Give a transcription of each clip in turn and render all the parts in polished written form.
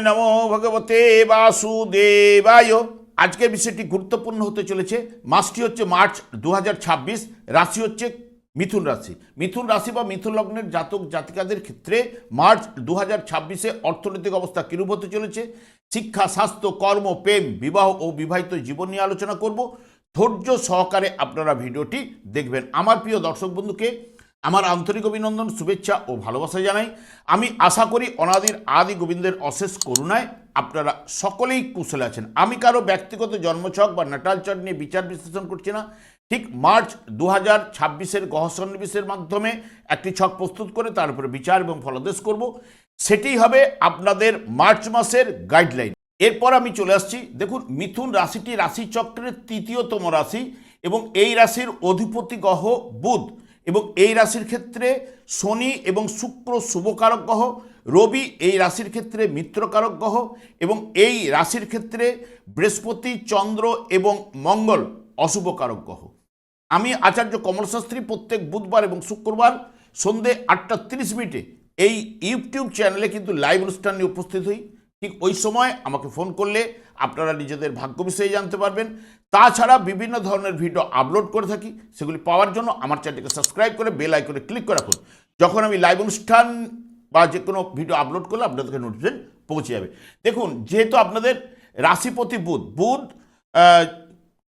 নমো ভগবতে বাসুদেবায়। আজকের বিষয়টি গুরুত্বপূর্ণ হতে চলেছে। মাসটি হচ্ছে মার্চ 2026, রাশি হচ্ছে মিথুন রাশি। মিথুন রাশি বা মিথুন লগ্নের জাতক জাতিকাদের ক্ষেত্রে মার্চ 2026-এ অর্থনৈতিক অবস্থা কিরূপ হতে চলেছে, শিক্ষা, স্বাস্থ্য, কর্ম, প্রেম, বিবাহ ও বিবাহিত জীবন নিয়ে আলোচনা করব। ধৈর্য সহকারে আপনারা ভিডিওটি দেখবেন। আমার প্রিয় দর্শক বন্ধুকে আমার আন্তরিক অভিনন্দন, শুভেচ্ছা ও ভালোবাসা জানাই। আমি আশা করি অনাদির আদি গোবিন্দের অশেষ করুণায় আপনারা সকলেই কুশলে আছেন। আমি কারো ব্যক্তিগত জন্মছক বা নাটাল চার্ট নিয়ে বিচার বিশ্লেষণ করছি না। ঠিক মার্চ 2026-এর গ্রহ সন্নিবেশের মাধ্যমে একটি ছক প্রস্তুত করে তার উপরে বিচার এবং ফলাদেশ করব। সেটি হবে আপনাদের মার্চ মাসের গাইডলাইন। এরপর আমি চলে আসছি। দেখুন, মিথুন রাশিটি রাশিচক্রের তৃতীয়তম রাশি এবং এই রাশির অধিপতি গ্রহ বুধ, এবং এই রাশির ক্ষেত্রে শনি এবং শুক্র শুভকারক গ্রহ, রবি এই রাশির ক্ষেত্রে মিত্রকারক গ্রহ, এবং এই রাশির ক্ষেত্রে বৃহস্পতি, চন্দ্র এবং মঙ্গল অশুভকারক গ্রহ। আমি আচার্য কমল শাস্ত্রী প্রত্যেক বুধবার এবং শুক্রবার সন্ধে 8:30 এই ইউটিউব চ্যানেলে কিন্তু লাইভ অনুষ্ঠান নিয়ে উপস্থিত হই। ঠিক ওই সময় আমাকে ফোন করলে আপনারা নিজেদের ভাগ্য বিষয়ে জানতে পারবেন। তাছাড়া বিভিন্ন ধরনের ভিডিও আপলোড করে থাকি, সেগুলি পাওয়ার জন্য আমার চ্যানেলকে সাবস্ক্রাইব করে বেল আইকনে ক্লিক করে রাখুন। যখন আমি লাইভ অনুষ্ঠান বা যে কোনো ভিডিও আপলোড করলে আপনাদেরকে নোটিফিকেশন পৌঁছে যাবে। দেখুন, যেহেতু আপনাদের রাশিপতি বুধ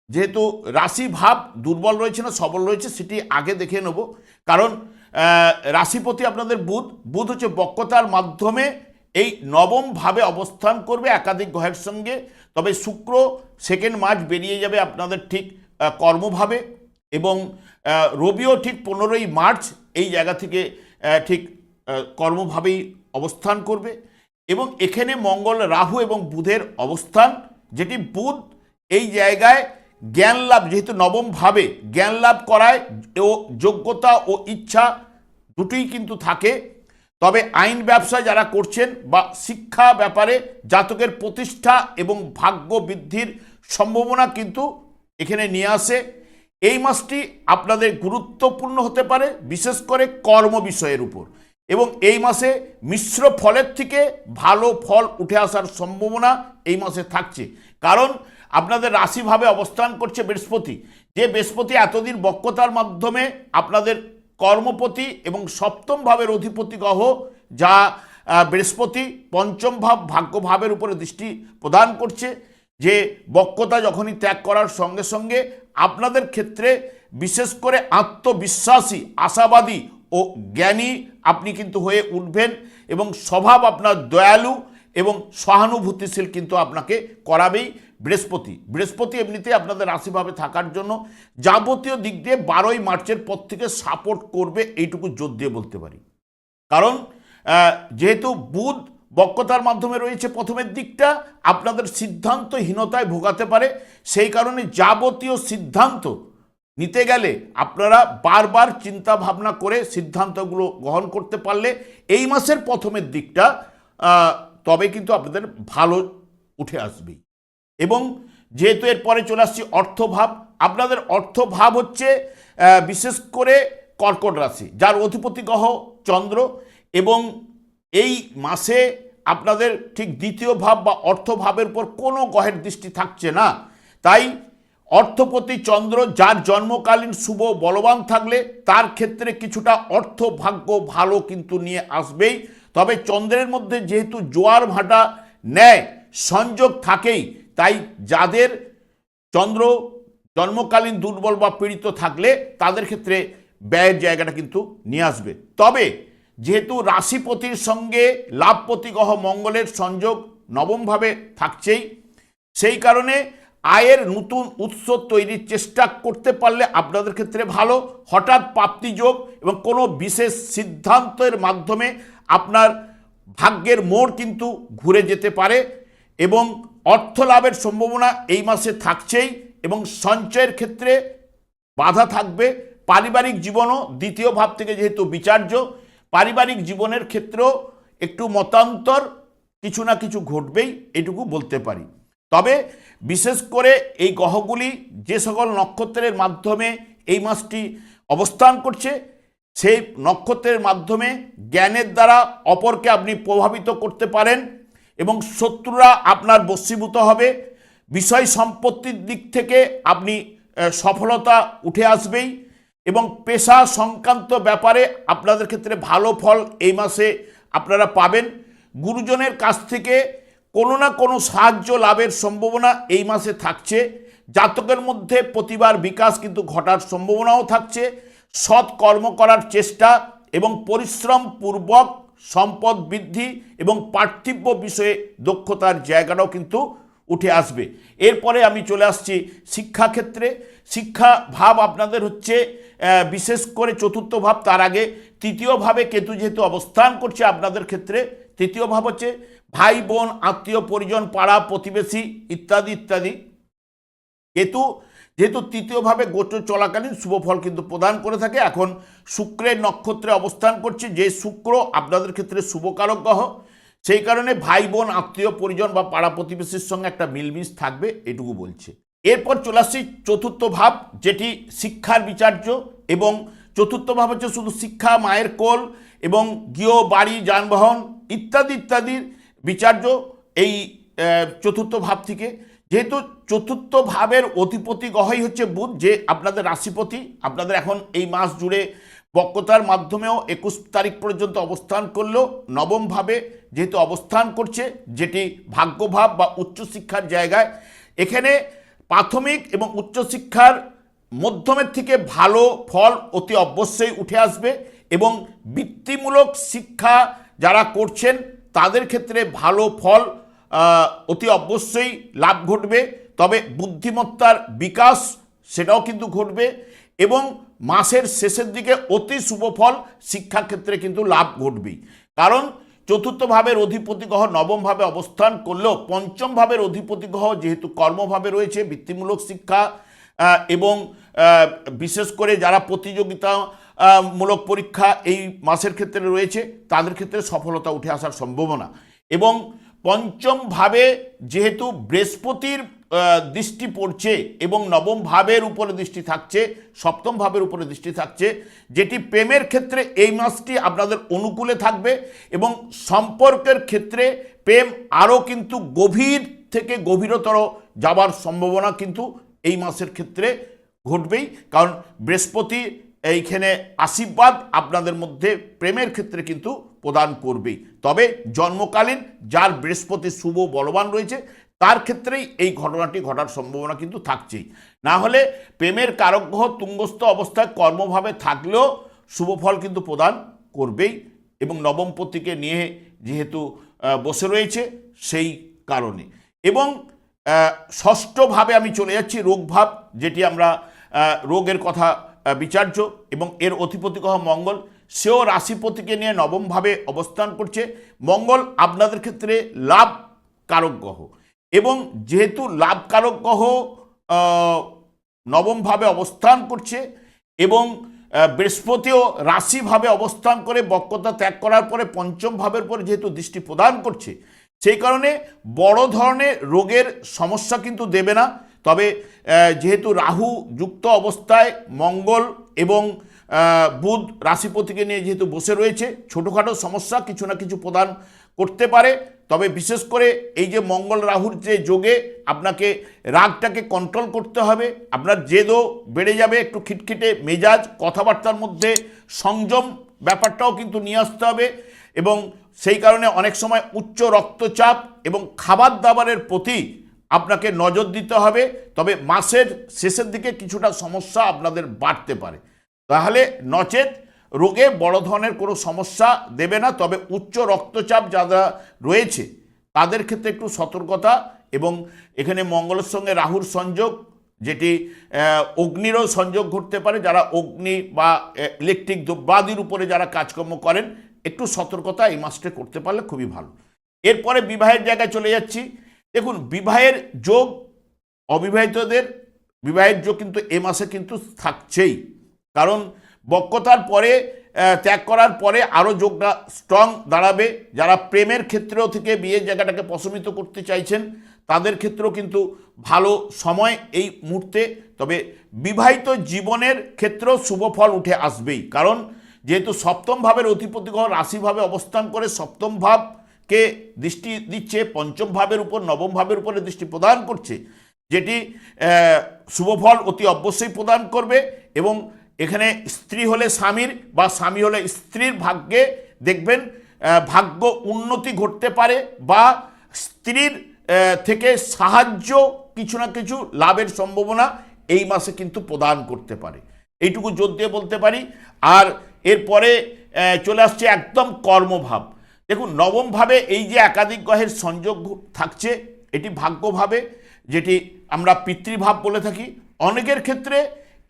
যেহেতু রাশি ভাব দুর্বল রয়েছে না সবল রয়েছে সেটি আগে দেখে নেব। কারণ রাশিপতি আপনাদের বুধ হচ্ছে বক্রতার মাধ্যমে এই নবম ভাবে অবস্থান করবে একাধিক গ্রহের সঙ্গে। তবে শুক্র 2 মার্চ বেরিয়ে যাবে আপনাদের ঠিক কর্মভাবে, এবং রবিও ঠিক 15ই মার্চ এই জায়গা থেকে ঠিক কর্মভাবেই অবস্থান করবে। এবং এখানে মঙ্গল, রাহু এবং বুধের অবস্থান, যেটি বুধ এই জায়গায় জ্ঞান লাভ, যেহেতু নবম ভাবে জ্ঞান লাভ করায় ও যোগ্যতা ও ইচ্ছা দুটোই কিন্তু থাকে। তবে আইন ব্যবসায় যারা করছেন বা শিক্ষা ব্যাপারে জাতকের প্রতিষ্ঠা এবং ভাগ্য বৃদ্ধির সম্ভাবনা কিন্তু এখানে নিয়ে আসে। এই মাসটি আপনাদের গুরুত্বপূর্ণ হতে পারে, বিশেষ করে কর্ম বিষয়ের উপর, এবং এই মাসে মিশ্র ফলের থেকে ভালো ফল উঠে আসার সম্ভাবনা এই মাসে থাকছে। কারণ আপনাদের রাশিভাবে অবস্থান করছে বৃহস্পতি, যে বৃহস্পতি এতদিন বক্রতার মাধ্যমে আপনাদের কর্মপতি এবং সপ্তম ভাবের অধিপতি গ্রহ, যা বৃহস্পতি পঞ্চম ভাব ভাগ্য ভাবের উপরে দৃষ্টি প্রদান করছে। যে বক্রতা যখনই ত্যাগ করার সঙ্গে সঙ্গে আপনাদের ক্ষেত্রে বিশেষ করে আত্মবিশ্বাসী, আশাবাদী ও জ্ঞানী আপনি কিন্তু হয়ে উঠবেন, এবং স্বভাব আপনার দয়ালু এবং সহানুভূতিশীল কিন্তু আপনাকে করাবেই বৃহস্পতি এমনিতে আপনাদের রাশিভাবে থাকার জন্য যাবতীয় দিক দিয়ে 12ই মার্চের পর থেকে সাপোর্ট করবে, এইটুকু জোর দিয়ে বলতে পারি। কারণ যেহেতু বুধ বক্রতার মাধ্যমে রয়েছে, প্রথমের দিকটা আপনাদের সিদ্ধান্তহীনতায় ভোগাতে পারে। সেই কারণে যাবতীয় সিদ্ধান্ত নিতে গেলে আপনারা বারবার চিন্তা ভাবনা করে সিদ্ধান্তগুলো গ্রহণ করতে পারলে এই মাসের প্রথমের দিকটা তবে কিন্তু আপনাদের ভালো উঠে আসবেই। এবং যেহেতু এরপরে চলে আসছি অর্থভাব, আপনাদের অর্থভাব হচ্ছে বিশেষ করে কর্কট রাশি, যার অধিপতি গ্রহ চন্দ্র, এবং এই মাসে আপনাদের ঠিক দ্বিতীয় ভাব বা অর্থভাবের উপর কোনো গ্রহের দৃষ্টি থাকছে না। তাই অর্থপতি চন্দ্র, যার জন্মকালীন শুভ বলবান থাকলে তার ক্ষেত্রে কিছুটা অর্থ ভাগ্য ভালো কিন্তু নিয়ে আসবেই। তবে চন্দ্রের মধ্যে যেহেতু জোয়ার ভাটা ন্যায় সংযোগ থাকেই, তাই যাদের চন্দ্র জন্মকালীন দুর্বল বা পীড়িত থাকলে তাদের ক্ষেত্রে ব্যয়ের জায়গাটা কিন্তু নিয়ে আসবে। তবে যেহেতু রাশিপতির সঙ্গে লাভপতি গ্রহ মঙ্গলের সংযোগ নবমভাবে থাকছেই, সেই কারণে আয়ের নতুন উৎস তৈরির চেষ্টা করতে পারলে আপনাদের ক্ষেত্রে ভালো। হঠাৎ প্রাপ্তিযোগ এবং কোনো বিশেষ সিদ্ধান্তের মাধ্যমে আপনার ভাগ্যের মোড় কিন্তু ঘুরে যেতে পারে, এবং অর্থ লাভের সম্ভাবনা এই মাসে থাকছেই, এবং সঞ্চয়ের ক্ষেত্রে বাধা থাকবে। পারিবারিক জীবনও দ্বিতীয় ভাব থেকে যেহেতু বিচার্য, পারিবারিক জীবনের ক্ষেত্রেও একটু মতান্তর কিছু না কিছু ঘটবেই, এটুকু বলতে পারি। তবে বিশেষ করে এই গ্রহগুলি যে সকল নক্ষত্রের মাধ্যমে এই মাসটি অবস্থান করছে, সেই নক্ষত্রের মাধ্যমে জ্ঞানের দ্বারা অপরকে আপনি প্রভাবিত করতে পারেন, এবং শত্রুরা আপনার বশীভূত হবে। বিষয় সম্পত্তির দিক থেকে আপনি সফলতা উঠে আসবেই এবং পেশা সংক্রান্ত ব্যাপারে আপনাদের ক্ষেত্রে ভালো ফল এই মাসে আপনারা পাবেন। গুরুজনের কাছ থেকে কোনো না কোনো সাহায্য লাভের সম্ভাবনা এই মাসে থাকছে। জাতকের মধ্যে প্রতিভার বিকাশ কিন্তু ঘটার সম্ভাবনাও থাকছে। সৎ কর্ম করার চেষ্টা এবং পরিশ্রম পূর্বক সম্পদ বৃদ্ধি এবং পার্থিব্য বিষয়ে দক্ষতার জায়গাটাও কিন্তু উঠে আসবে। এরপরে আমি চলে আসছি শিক্ষাক্ষেত্রে। শিক্ষা ভাব আপনাদের হচ্ছে বিশেষ করে চতুর্থ ভাব, তার আগে তৃতীয় ভাবে কেতু যেহেতু অবস্থান করছে আপনাদের ক্ষেত্রে, তৃতীয় ভাব হচ্ছে ভাই বোন, আত্মীয় পরিজন, পাড়া প্রতিবেশী ইত্যাদি ইত্যাদি। কেতু যেহেতু তৃতীয়ভাবে গোচর চলাকালীন শুভ ফল কিন্তু প্রদান করে থাকে। এখন শুক্রের নক্ষত্রে অবস্থান করছে, যে শুক্র আপনাদের ক্ষেত্রে শুভকারক গ্রহ, সেই কারণে ভাই বোন, আত্মীয় পরিজন বা পাড়া প্রতিবেশীর সঙ্গে একটা মিলমিশ থাকবে, এটুকু বলছে। এরপর চলে আসছি চতুর্থ ভাব, যেটি শিক্ষার বিচার্য এবং চতুর্থ ভাব হচ্ছে শুধু শিক্ষা, মায়ের কোল এবং গৃহ বাড়ি, যানবাহন ইত্যাদি ইত্যাদির বিচার্য এই চতুর্থ ভাব থেকে। যেহেতু চতুর্থ ভাবের অধিপতি গ্রহই হচ্ছে বুধ, যে আপনাদের রাশিপতি, আপনাদের এখন এই মাস জুড়ে বক্রতার মাধ্যমেও 21 তারিখ পর্যন্ত অবস্থান করলেও নবম ভাবে যেহেতু অবস্থান করছে, যেটি ভাগ্যভাব বা উচ্চশিক্ষার জায়গায়, এখানে প্রাথমিক এবং উচ্চশিক্ষার মধ্যমের থেকে ভালো ফল অতি অবশ্যই উঠে আসবে এবং বৃত্তিমূলক শিক্ষা যারা করছেন তাদের ক্ষেত্রে ভালো ফল অতি অবশ্যই লাভ ঘটবে। তবে বুদ্ধিমত্তার বিকাশ সেটাও কিন্তু ঘটবে এবং মাসের শেষের দিকে অতি শুভ ফল শিক্ষাক্ষেত্রে কিন্তু লাভ ঘটবেই। কারণ চতুর্থ ভাবের অধিপতি গ্রহ নবম ভাবে অবস্থান করলেও পঞ্চম ভাবের অধিপতি গ্রহ যেহেতু কর্মভাবে রয়েছে, বৃত্তিমূলক শিক্ষা এবং বিশেষ করে যারা প্রতিযোগিতা মূলক পরীক্ষা এই মাসের ক্ষেত্রে রয়েছে তাদের ক্ষেত্রে সফলতা উঠে আসার সম্ভাবনা। এবং পঞ্চম ভাবে যেহেতু বৃহস্পতির দৃষ্টি পড়ছে এবং নবম ভাবের উপরে দৃষ্টি থাকছে, সপ্তম ভাবের উপরে দৃষ্টি থাকছে, যেটি প্রেমের ক্ষেত্রে এই মাসটি আপনাদের অনুকূলে থাকবে এবং সম্পর্কের ক্ষেত্রে প্রেম আরও কিন্তু গভীর থেকে গভীরতর যাবার সম্ভাবনা কিন্তু এই মাসের ক্ষেত্রে ঘটবেই। কারণ বৃহস্পতি এইখানে আশীর্বাদ আপনাদের মধ্যে প্রেমের ক্ষেত্রে কিন্তু প্রদান করবেই। তবে জন্মকালীন যার বৃহস্পতি শুভ বলবান রয়েছে তার ক্ষেত্রেই এই ঘটনাটি ঘটার সম্ভাবনা কিন্তু থাকছেই। না হলে প্রেমের কারক গ্রহ তুঙ্গস্থ অবস্থায় কর্মভাবে থাকলেও শুভ ফল কিন্তু প্রদান করবেই এবং নবমপতিকে নিয়ে যেহেতু বসে রয়েছে সেই কারণে। এবং ষষ্ঠভাবে আমি চলে যাচ্ছি রোগভাব, যেটি আমরা রোগের কথা বিচার্য এবং এর অধিপতি গ্রহ মঙ্গল, সেও রাশিপতিকে নিয়ে নবমভাবে অবস্থান করছে। মঙ্গল আপনাদের ক্ষেত্রে লাভ কারক গ্রহ এবং যেহেতু লাভ কারক গ্রহ নবমভাবে অবস্থান করছে এবং বৃহস্পতিও রাশিভাবে অবস্থান করে বক্রতা ত্যাগ করার পরে পঞ্চম ভাবের পরে যেহেতু দৃষ্টি প্রদান করছে, সেই কারণে বড় ধরনের রোগের সমস্যা কিন্তু দেবে না। তবে যেহেতু রাহু যুক্ত অবস্থায় মঙ্গল এবং বুধ রাশিপতিকে নিয়ে যেহেতু বসে রয়েছে, ছোটোখাটো সমস্যা কিছু না কিছু প্রদান করতে পারে। তবে বিশেষ করে এই যে মঙ্গল রাহুর যে যোগে আপনাকে রাগটাকে কন্ট্রোল করতে হবে, আপনার জেদও বেড়ে যাবে, একটু খিটখিটে মেজাজ, কথাবার্তার মধ্যে সংযম ব্যাপারটাও কিন্তু নিয়ে আসতে হবে এবং সেই কারণে অনেক সময় উচ্চ রক্তচাপ এবং খাবার দাবারের প্রতি আপনাকে নজর দিতে হবে। তবে মাসের শেষের দিকে কিছুটা সমস্যা আপনাদের বাড়তে পারে, তাহলে নচেত রোগে বড় ধরনের কোনো সমস্যা দেবে না। তবে উচ্চ রক্তচাপ যারা রয়েছে তাদের ক্ষেত্রে একটু সতর্কতা, এবং এখানে মঙ্গলের সঙ্গে রাহুর সংযোগ, যেটি অগ্নিরও সংযোগ ঘটতে পারে, যারা অগ্নি বা ইলেকট্রিক দ্রব্যাদির উপরে যারা কাজকর্ম করেন একটু সতর্কতা এই মাসটা করতে পারলে খুবই ভালো। এরপরে বিবাহের জায়গায় চলে যাচ্ছি। দেখুন, বিবাহের যোগ, অবিবাহিতদের বিবাহের যোগ কিন্তু এ মাসে কিন্তু থাকছেই, কারণ বক্রতার পরে ত্যাগ করার পরে আরও যোগটা স্ট্রং দাঁড়াবে। যারা প্রেমের ক্ষেত্রেও থেকে বিয়ের জায়গাটাকে প্রশমিত করতে চাইছেন তাদের ক্ষেত্রেও কিন্তু ভালো সময় এই মুহূর্তে। তবে বিবাহিত জীবনের ক্ষেত্রেও শুভ ফল উঠে আসবেই, কারণ যেহেতু সপ্তম ভাবের অধিপতি গ্রহ রাশিভাবে অবস্থান করে সপ্তম ভাব ভাবকে দৃষ্টি দিচ্ছে, পঞ্চম ভাবের উপর, নবম ভাবের উপরে দৃষ্টি প্রদান করছে, যেটি শুভফল অতি অবশ্যই প্রদান করবে। এবং এখানে স্ত্রী হলে স্বামীর বা স্বামী হলে স্ত্রীর ভাগ্যে দেখবেন ভাগ্য উন্নতি ঘটতে পারে, বা স্ত্রীর থেকে সাহায্য, কিছু না কিছু লাভের সম্ভাবনা এই মাসে কিন্তু প্রদান করতে পারে, এইটুকু জোর দিয়ে বলতে পারি। আর এরপরে চলে আসছে একদম কর্মভাব। দেখুন, নবম ভাবে এই যে একাধিক গ্রহের সংযোগ থাকছে, এটি ভাগ্যভাবে, যেটি আমরা পিতৃভাব বলে থাকি। অনেকের ক্ষেত্রে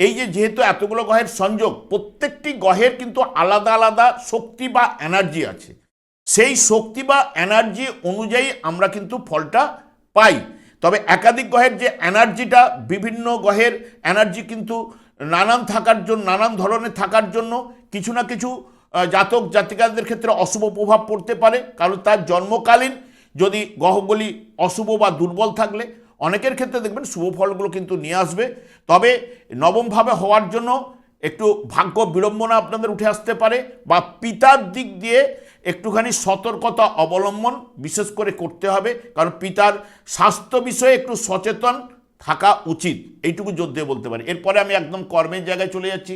এই যে যেহেতু এতগুলো গ্রহের সংযোগ, প্রত্যেকটি গ্রহের কিন্তু আলাদা আলাদা শক্তি বা এনার্জি আছে, সেই শক্তি বা এনার্জি অনুযায়ী আমরা কিন্তু ফলটা পাই। তবে একাধিক গ্রহের যে এনার্জিটা, বিভিন্ন গ্রহের এনার্জি কিন্তু নানান থাকার জন্য, নানান ধরনের থাকার জন্য কিছু না কিছু জাতক জাতিকাদের ক্ষেত্রে অশুভ প্রভাব পড়তে পারে, কারণ তার জন্মকালীন যদি গ্রহগুলি অশুভ বা দুর্বল থাকলে অনেকের ক্ষেত্রে দেখবেন শুভ ফলগুলো কিন্তু নিয়ে আসবে। তবে নবমভাবে হওয়ার জন্য একটু ভাগ্য বিড়ম্বনা আপনাদের উঠে আসতে পারে, বা পিতার দিক দিয়ে একটুখানি সতর্কতা অবলম্বন বিশেষ করে করতে হবে, কারণ পিতার স্বাস্থ্য বিষয়ে একটু সচেতন থাকা উচিত, এইটুকু জোর দিয়ে বলতে পারি। এরপরে আমি একদম কর্মের জায়গায় চলে যাচ্ছি।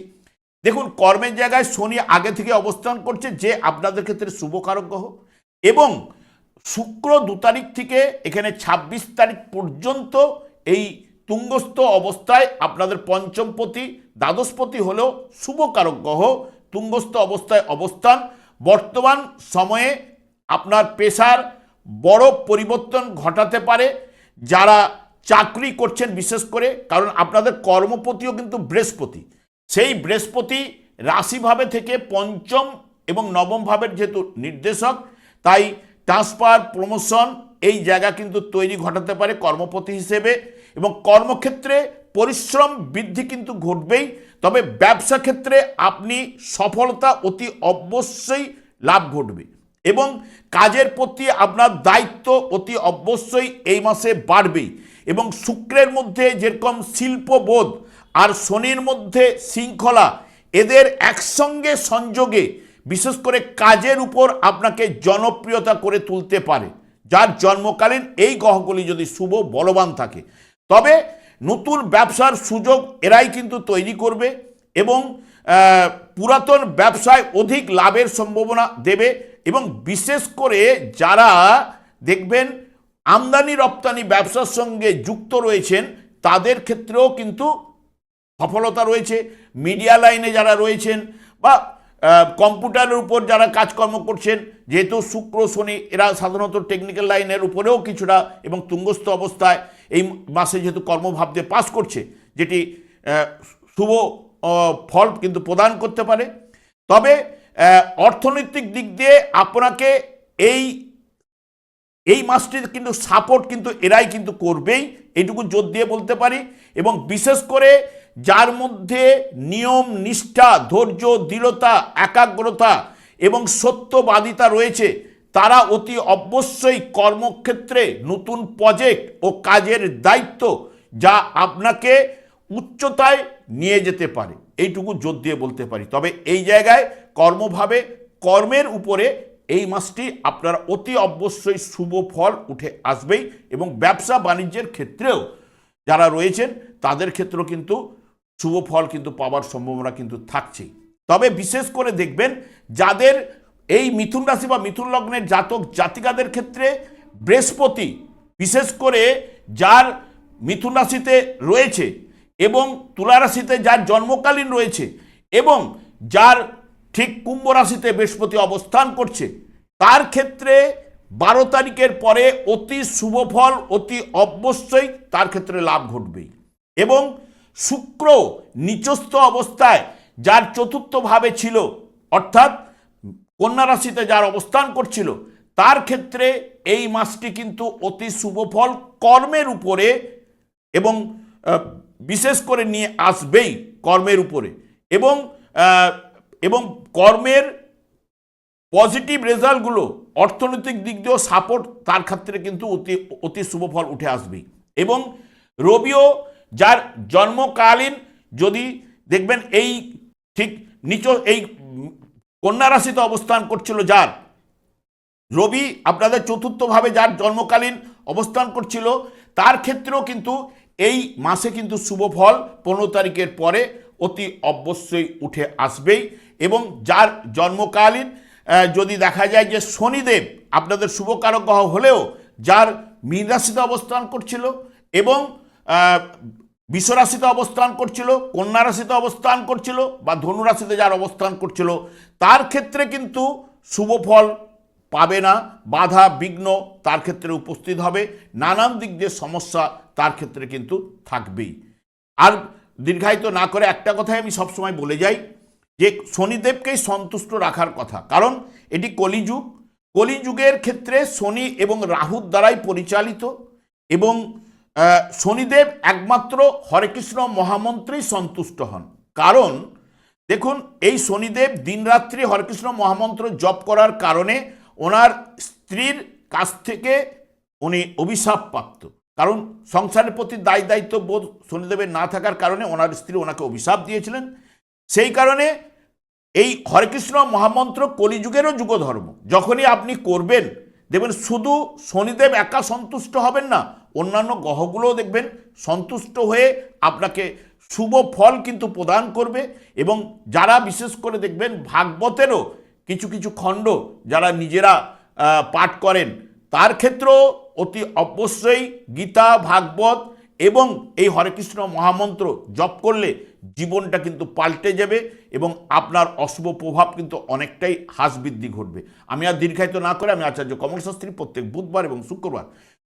দেখুন, কর্মের জায়গায় শনি আগে থেকে অবস্থান করছে, যে আপনাদের ক্ষেত্রে শুভকারক গ্রহ, এবং শুক্র 2 তারিখ থেকে এখানে 26 তারিখ পর্যন্ত এই তুঙ্গস্থ অবস্থায় আপনাদের পঞ্চমপতি, দ্বাদশপতি হলেও শুভকারক গ্রহ তুঙ্গস্থ অবস্থায় অবস্থান। বর্তমান সময়ে আপনার পেশার বড় পরিবর্তন ঘটাতে পারে যারা চাকরি করছেন, বিশেষ করে, কারণ আপনাদের কর্মপতিও কিন্তু বৃহস্পতি, সেই বৃহস্পতি রাশিভাবে থেকে পঞ্চম এবং নবম ভাবের যেহেতু নির্দেশক, তাই ট্রান্সফার, প্রমোশন এই জায়গা কিন্তু তৈরি ঘটাতে পারে কর্মপতি হিসেবে, এবং কর্মক্ষেত্রে পরিশ্রম বৃদ্ধি কিন্তু ঘটবেই। তবে ব্যবসা ক্ষেত্রে আপনি সফলতা অতি অবশ্যই লাভ ঘটবে, এবং কাজের প্রতি আপনার দায়িত্ব অতি অবশ্যই এই মাসে বাড়বেই। এবং শুক্রের মধ্যে যেরকম শিল্পবোধ আর শনির মধ্যে শৃঙ্খলা, এদের একসঙ্গে সংযোগে বিশেষ করে কাজের উপর আপনাকে জনপ্রিয়তা করে তুলতে পারে, যার জন্মকালীন এই গ্রহগুলি যদি শুভ বলবান থাকে। তবে নতুন ব্যবসার সুযোগ এরাই কিন্তু তৈরি করবে, এবং পুরাতন ব্যবসায় অধিক লাভের সম্ভাবনা দেবে। এবং বিশেষ করে যারা দেখবেন আমদানি রপ্তানি ব্যবসার সঙ্গে যুক্ত রয়েছেন, তাদের ক্ষেত্রেও কিন্তু সফলতা রয়েছে। মিডিয়া লাইনে যারা রয়েছেন, বা কম্পিউটারের উপর যারা কাজকর্ম করছেন, যেহেতু শুক্র শনি এরা সাধারণত টেকনিক্যাল লাইনের উপরেও কিছুটা, এবং তুঙ্গস্থ অবস্থায় এই মাসে যেহেতু কর্মভাব দিয়ে পাস করছে, যেটি শুভ ফল কিন্তু প্রদান করতে পারে। তবে অর্থনৈতিক দিক দিয়ে আপনাকে এই মাসটির কিন্তু সাপোর্ট কিন্তু এরাই কিন্তু করবেই, এইটুকু জোর দিয়ে বলতে পারি। এবং বিশেষ করে যার মধ্যে নিয়ম, নিষ্ঠা, ধৈর্য, দৃঢ়তা, একাগ্রতা এবং সত্যবাদিতা রয়েছে, তারা অতি অবশ্যই কর্মক্ষেত্রে নতুন প্রজেক্ট ও কাজের দায়িত্ব যা আপনাকে উচ্চতায় নিয়ে যেতে পারে, এইটুকু জোর দিয়ে বলতে পারি। তবে এই জায়গায় কর্মভাবে, কর্মের উপরে এই মাসটি আপনার অতি অবশ্যই শুভ ফল উঠে আসবেই, এবং ব্যবসা বাণিজ্যের ক্ষেত্রেও যারা রয়েছেন তাদের ক্ষেত্রেও কিন্তু শুভ ফল কিন্তু পাওয়ার সম্ভাবনা কিন্তু থাকছেই। তবে বিশেষ করে দেখবেন যাদের এই মিথুন রাশি বা মিথুন লগ্নের জাতক জাতিকাদের ক্ষেত্রে বৃহস্পতি বিশেষ করে যার মিথুন রাশিতে রয়েছে, এবং তুলা রাশিতে যার জন্মকালীন রয়েছে, এবং যার ঠিক কুম্ভ রাশিতে বৃহস্পতি অবস্থান করছে, তার ক্ষেত্রে 12 তারিখের পরে অতি শুভ ফল অতি অবশ্যই তার ক্ষেত্রে লাভ ঘটবেই। এবং শুক্র নিচস্থ অবস্থায় যার চতুর্থ ভাবে ছিল, অর্থাৎ কন্যা রাশিতে যার অবস্থান করছিল, তার ক্ষেত্রে এই মাসটি কিন্তু অতি শুভ ফল কর্মের উপরে এবং বিশেষ করে নিয়ে আসবেই কর্মের উপরে, এবং কর্মের পজিটিভ রেজাল্টগুলো অর্থনৈতিক দিক দিয়েও সাপোর্ট তার ক্ষেত্রে কিন্তু অতি শুভ ফল উঠে আসবেই। এবং রবিও যার জন্মকালীন যদি দেখবেন এই ঠিক নিচ এই কন্যা রাশিতে অবস্থান করছিল যার, রবি আপনাদের চতুর্থভাবে যার জন্মকালীন অবস্থান করছিল তার ক্ষেত্রেও কিন্তু এই মাসে কিন্তু শুভ ফল 15 তারিখের পরে অতি অবশ্যই উঠে আসবেই। এবং যার জন্মকালীন যদি দেখা যায় যে শনিদেব আপনাদের শুভকারক গ্রহ হলেও যার মীন রাশিতে অবস্থান করছিল এবং বৃষ রাশিতে অবস্থান করছিল, কন্যা রাশিতে অবস্থান করছিল বা ধনু রাশিতে যার অবস্থান করছিল তার ক্ষেত্রে কিন্তু শুভ ফল পাবে না, বাধা বিঘ্ন তার ক্ষেত্রে উপস্থিত হবে, নানান দিক দিয়ে সমস্যা তার ক্ষেত্রে কিন্তু থাকবেই। আর দীর্ঘায়িত না করে একটা কথাই আমি সবসময় বলে যাই যে শনিদেবকেই সন্তুষ্ট রাখার কথা, কারণ এটি কলিযুগ। কলিযুগের ক্ষেত্রে শনি এবং রাহুর দ্বারাই পরিচালিত এবং শনিদেব একমাত্র হরেকৃষ্ণ মহামন্ত্রেই সন্তুষ্ট হন। কারণ দেখুন, এই শনিদেব দিনরাত্রি হরেকৃষ্ণ মহামন্ত্র জপ করার কারণে ওনার স্ত্রীর কাছ থেকে উনি অভিশাপ প্রাপ্ত, কারণ সংসারের প্রতি দায়িত্ব বোধ শনিদেবের না থাকার কারণে ওনার স্ত্রী ওনাকে অভিশাপ দিয়েছিলেন। সেই কারণে এই হরেকৃষ্ণ মহামন্ত্র কলিযুগেরও যুগধর্ম। যখনই আপনি করবেন দেখবেন শুধু শনিদেব একা সন্তুষ্ট হবেন না, অন্যান্য গ্রহগুলোও দেখবেন সন্তুষ্ট হয়ে আপনাকে শুভ ফল কিন্তু প্রদান করবে। এবং যারা বিশেষ করে দেখবেন ভাগবতেরও কিছু কিছু খণ্ড যারা নিজেরা পাঠ করেন তার ক্ষেত্রেও অতি অবশ্যই গীতা, ভাগবত এবং এই হরেকৃষ্ণ মহামন্ত্র জপ করলে জীবনটা কিন্তু পাল্টে যাবে এবং আপনার অশুভ প্রভাব কিন্তু অনেকটাই হ্রাস বৃদ্ধি ঘটবে। আমি আর দীর্ঘায়িত না করে আমি আচার্য কমল শাস্ত্রী প্রত্যেক বুধবার এবং শুক্রবার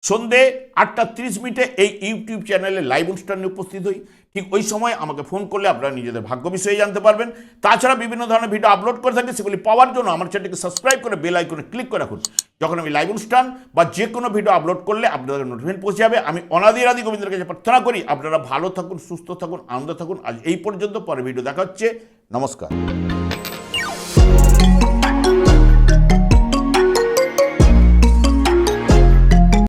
সন্ধে 8:30 এই ইউটিউব চ্যানেলে লাইভ অনুষ্ঠানে উপস্থিত হই। ঠিক ওই সময় আমাকে ফোন করলে আপনারা নিজেদের ভাগ্য বিষয়ে জানতে পারবেন। তাছাড়া বিভিন্ন ধরনের ভিডিও আপলোড করে থাকি, সেগুলি পাওয়ার জন্য আমার চ্যানেলটিকে সাবস্ক্রাইব করে বেল আইকনে ক্লিক করে রাখুন। যখন আমি লাইভ অনুষ্ঠান বা যে কোনো ভিডিও আপলোড করলে আপনাদের নোটিফিকেশন পৌঁছে যাবে। আমি অনাদি গোবিন্দের কাছে প্রার্থনা করি আপনারা ভালো থাকুন, সুস্থ থাকুন, আনন্দ থাকুন। আজ এই পর্যন্ত, পরে ভিডিও দেখা হচ্ছে। নমস্কার।